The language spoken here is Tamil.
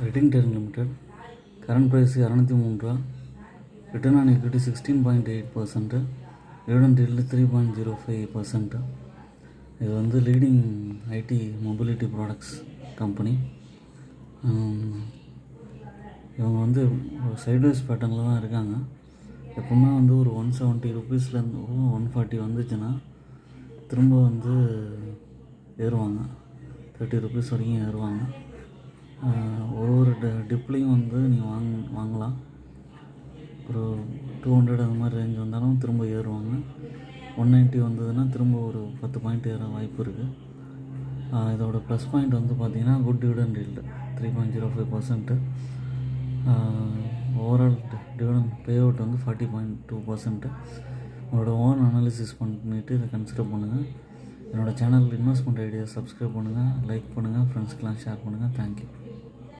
Reading Trading Limited. Current price ₹203. Return on equity 16.8%. Dividend yield 3.05%. இது வந்து leading IT mobility products company. இவங்க வந்து சைட்வேஸ் பேட்டர்னில் தான் இருக்காங்க. எப்பவுமே வந்து ஒரு 170 ருபீஸ்லேருந்து 140 வந்துச்சுன்னா திரும்ப வந்து ஏறுவாங்க. 30 ருபீஸ் வரைக்கும் ஏறுவாங்க. ஒரு டிப்லேயும் வந்து நீங்கள் வாங்கலாம். ஒரு 200 அந்த மாதிரி ரேஞ்ச் வந்தாலும் திரும்ப ஏறுவாங்க. 190 வந்ததுன்னா திரும்ப ஒரு 10 பாயிண்ட் ஏற வாய்ப்பு இருக்குது. இதோட ப்ளஸ் பாயிண்ட் வந்து பார்த்திங்கன்னா good dividend yield 3.05%. Overall dividend pay out வந்து 40.2%. உங்களோட ஓன் அனாலிசிஸ் பண்ணிவிட்டு இதை கன்சிடர் பண்ணுங்கள். என்னோடய சேனல் இன்வெஸ்ட்மெண்ட் ஐடியா சப்ஸ்கிரைப் பண்ணுங்கள், லைக் பண்ணுங்கள், ஃப்ரெண்ட்ஸ்க்கெலாம் ஷேர் பண்ணுங்கள். தேங்க்யூ.